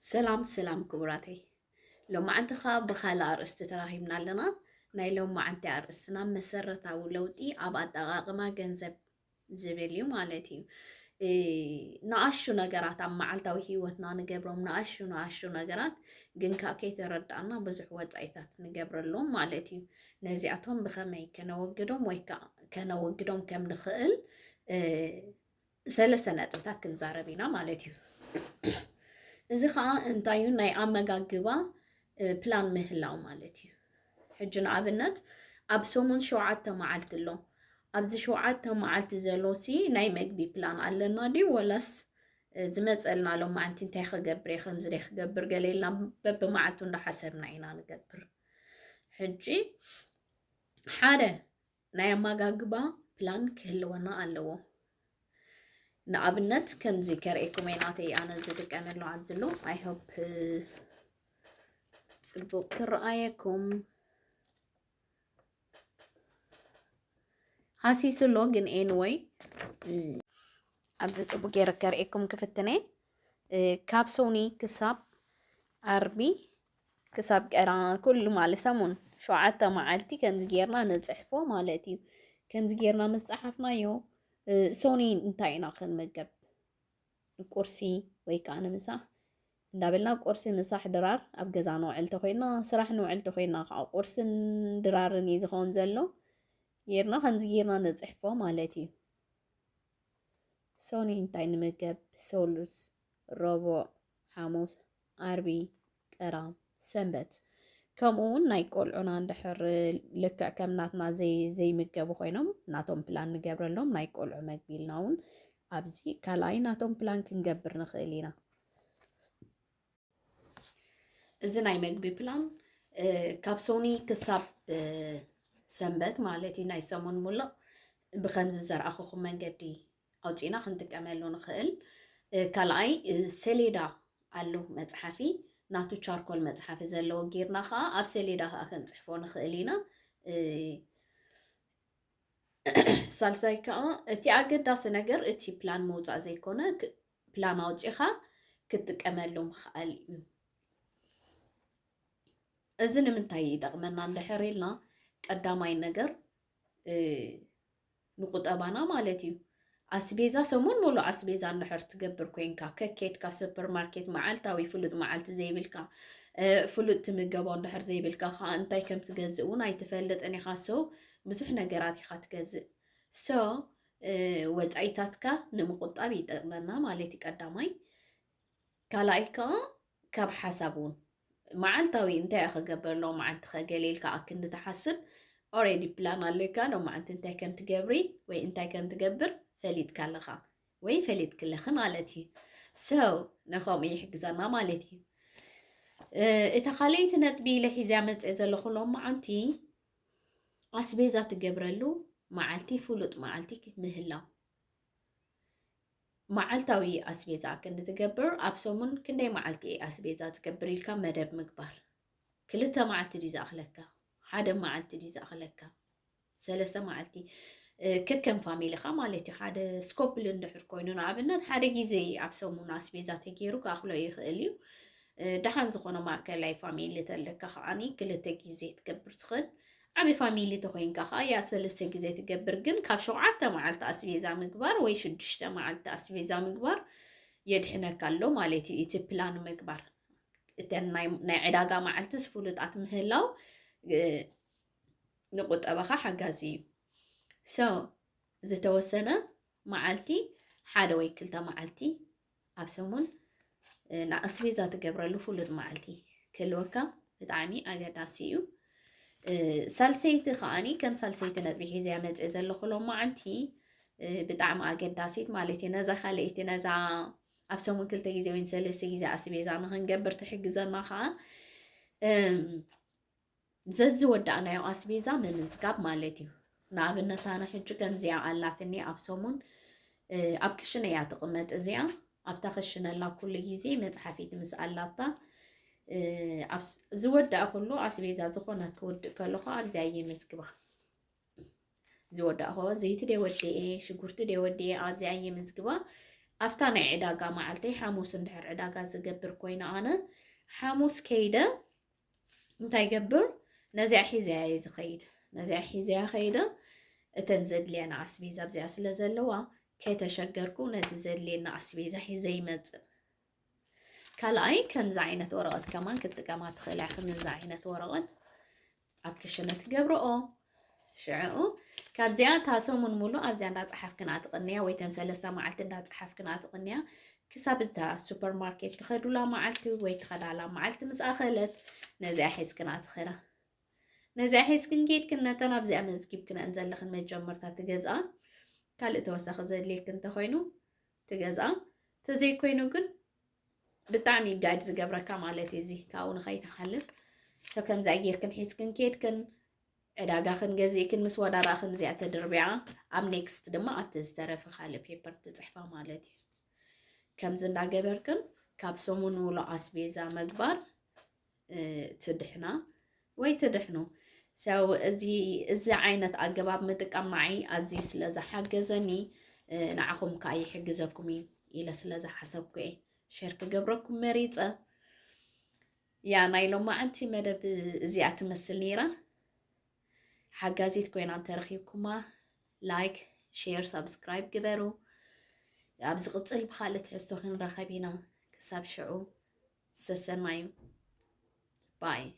سلام سلام كبراتي لو ما عندك بخال أرست تراهيمنا لنا ناي لو ما عندي أرستنا مسرة أو لودي أبغى دقائق ما جنزب زباليو مالتي نعشو نجارات عم معلتا وهيوتنا نجبرهم نعشو نجارات جن كاكي تردعنا بزح وضعيتات نجبر لهم مالتي نزيعتهم بخمي كنوجدهم ويكا كنوجدهم كم نخيل سلسة نتوتات كنزاربينا مالتي እዚ ከዓ እንታይ እዩ ናይ ኣመጋግባ ፕላን ምህላው ማለት እዩ ሕጂ ንኣብነት ኣብ ሰሙን 7 መዓልቲ ኣሎ ኣብዚ 7 መዓልቲ ዘሎሲ ናይ መግቢ ፕላን ኣለና ዲ ወላስ ዝመፀልና ሎ ማዓንቲ እንታይ ክገብር እየ ከምዚ ደይ ክገብር ገለልና በብመዓልቱ እንዳሓሰብና ኢና ንገብር ሕጂ ሓደ ናይ ኣመጋግባ ፕላን ክህልወና ኣለዎ ንኣብነት ከምዚ ከርእየኩም ናተይ ኣነ ዝጥቀመሉ ዓዝሎ I hope ጽቡቕ ክረኣየኩም ሃሲስሎ ግን anyway ኣብዚ ጽቡቕ ጌረ ከርእየኩም ክፍትነ ካብ ሶኒ ክሳብ ዓርቢ ክሳብ ቀራ ኩሉ ማለት ሰሙን 7 መዓልቲ ከምዚ ጌርና ንጽሕፎ ማለት እዩ ከምዚ ጌርና መስጻሕፍናዮ ሶኒ እንታይ ኢና ክንመገብ ቁርሲ ወይ ከዓ ንምሳሕ እንዳበልና ቁርሲ ምሳሕ ድራር ኣብ ገዛ ንውዕል ተኮይና ስራሕ ንውዕል ተኮይና ከዓ ቁርስን ድራርን ይዝኾን ዘሎ ጌርና ከምዚ ጌርና ንጽሕፎ ማለት እዩ ሶኒ እንታይ ንምገብ ሰሉስ ረቡዕ ሓሙስ ዓርቢ ቀራም ሰንበት ከምኡውን ናይ ቆልዑና እንድሕር ልክዕ ከም ናትና ዘይምገቡ ኮይኖም ናቶም ፕላን ንገብረሎም ናይ ቆልዑ መግቢ ኢልና እውን ኣብዚ ካልኣይ ናቶም ፕላን ክንገብር ንኽእል ኢና እዚ ናይ መግቢ ፕላን ካብ ሶኒ ክሳብ ሰንበት ማለት እዩ ናይ ሰሙን ሙሉእ ብከምዚ ዘርኣኹኹም መንገዲ ኣውፂና ክንጥቀመሉ ንኽእል ካልኣይ ሰሌዳ ኣሎ መፅሓፊ ናቱ ቻርኮል መፅሓፊ ዘለዎ ጌርና ከዓ ኣብ ሰሌዳ ከዓ ክንፅሕፎ ንኽእል ኢና ሳልሳይ ከዓ እቲ ኣገዳሲ ነገር እቲ ፕላን መውፃእ ዘይኮነ ፕላን ኣውፂኻ ክትጥቀመሉ ምኽኣል እዩ እዚ ንምንታይ ይጠቕመና እንድሕር ኢልና ቀዳማይ ነገር ንቁጠባና ማለት እዩ ኣስቤዛ ሰሙን ሙሉእ ኣስቤዛ እንድሕር ትገብር ኮይንካ ከኬድካ ሱፐርማርኬት መዓልታዊ ፍሉጥ መዓልቲ ዘይብልካ ፍሉጥ ትምገቦ እንድሕር ዘይብልካ ከዓ እንታይ ከም ትገዝእ እውን ኣይትፈልጥን ኢኻ ሶ ብዙሕ ነገራት ኢኻ ትገዝእ ሶ ወፃኢታትካ ንምቁጣብ ይጠቕመና ማለት እዩ ቀዳማይ ካልኣይ ከዓ ካብ ሓሳብ እውን መዓልታዊ እንታይ ክገብር ሎ መዓልቲ ከገሌልካ ኣክንዲ ተሓስብ ኦሬዲ ፕላን ኣለካ ሎ መዓልቲ እንታይ ከም ትገብሪ ወይ እንታይ ከም ትገብር ፈሊጥካ ኣለኻ ወይ ፈሊጥ ክለኺ ማለት እዩ ሶ ነኸም ይሕግዘና ማለት እዩ እታ ካልአይቲ ነጥቢ ኢለ ሒዝያ መፅእ ዘለኹ ሎ መዓልቲ ኣስቤዛ ትገብረሉ መዓልቲ ፍሉጥ መዓልቲ ምህላው መዓልታዊ ኣስቤዛ ክንዲ ትገብር ኣብ ሰሙን ክንደይ መዓልቲ ኣስቤዛ ትገብር ኢልካ መደብ ምግባር ክልተ መዓልቲ ድዩ ዝኣኽለካ ሓደ መዓልቲ ድዩ ዝኣኽለካ ሰለስተ መዓልቲ ከከም ፋሚሊኻ ማለት እዩ ሓደ ስኮፕል እንድሕር ኮይኑ ንኣብነት ሓደ ግዜ ኣብ ሰሙን ኣስቤዛ ተገይሩ ክኣኽሎ ይኽእል እዩ ደሓን ዝኾነ ማእከላይ ፋሚሊ ተለካ ከዓኒ ክልተ ግዜ ትገብር ትኽእል ዓብይ ፋሚሊ ተኮይንካ ከዓ ያ ሰለስተ ግዜ ትገብር ግን ካብ 7 መዓልቲ ኣስቤዛ ምግባር ወይ 6 መዓልቲ ኣስቤዛ ምግባር የድሕነካ ኣሎ ማለት እዩ እቲ ፕላን ምግባር እተን ናይ ዕዳጋ መዓልቲ ፍሉጣት ምህላው ንቁጠባኻ ሓጋዚ እዩ ሶ ዝተወሰነ መዓልቲ ሓደ ወይ ክልተ መዓልቲ ኣብ ሰሙን ንኣስቤዛ ትገብረሉ ፍሉጥ መዓልቲ ክህልወካ ብጣዕሚ ኣገዳሲ እዩ ሳልሰይቲ ከዓኒ ከም ሳልሰይቲ ነጥቢ ሒዝያ መፅእ ዘለኹ ሎ መዓልቲ ብጣዕሚ ኣገዳሲት ማለት እዩ ነዛ ካልአይቲ ነዛ ኣብ ሰሙን 2 ግዜ ወይ 3 ግዜ ኣስቤዛ ንክንገብር ትሕግዘና ከዓ ዘዝወዳእናዮ ኣስቤዛ ምምዝጋብ ማለት እዩ ንኣብነት ኣነ ሕጂ ከምዚኣ ኣላትኒ ኣብ ሰሙን ኣብ ክሽነ እያ ትቕመጥ እዚኣ ኣብታ ክሽነላ ኩሉ ግዜ መፅሓፊት ምስ ኣላታ ዝወዳእ ኩሉ ኣስቤዛ ዝኾነ ክውድእ ከለኹ ኣብዚኣ የመዝግባ ዝወዳእ ኸ ዘይቲ ደይወድአ ሽጉርቲ ደይወድአ ኣብዚኣ የመዝግባ أفتاني عداقة معلتي حاموس اندحر عداقة زقبر كوينة أنا حاموس كيدا انتي قبر نزع حيزي يزخيد نزع حيزي خيدا تنزد لي أنا عسبيزة بزي عسلة زلوا كي تشجركو نتزد لي أنا عسبيزة حيزي مز كالاي كان زعينة ورقت كمان كنت كما تخلع خمس زعينة ورقت أبكشنة قبرو شعو كاب زيان تاسو من مولو أبزيان دا صحف كنا تقنيا ويتن سلسة معلت دا صحف كنا تقنيا كسابتا سوبر ماركت تخدو لا معلتي ويتخدا لا معلت مس أخلت نزاحيز كنا تخرا نزاحيز كنجيت كنا تنابزي أمزكيب كنا أنزل لخن مجمرتا تجزأ كال توسخ زد ليك انت خوينو تجزأ تزي كوينو كن بتعمي قاعد زقبركا مالتي زي كاون خيط حلف سو كم زعير كن حيس كنكيت كن عداقا خن جزي كن مسودا راخن زي تدربيعة أم نيكست دما أتزترف خالي بيبر تزحفا مالتي كم زندا جبركن كابسومون ولا أسبيزا مقبار تدحنا وي تدحنو سو ازي عينة أقباب متقام معي أزي سلازا حاجزني نعخم كاي حجزكمي إلى سلازا حسبكي شركة قبركم مريضة يا نايلو ما أنتي مدى زي أتمثل نيرة حاجازيت كوين عن ترخيبكما لايك شير سبسكرايب قبرو أبز قصي بخالة حستوخين رخبينا كساب شعو سسن مايو باي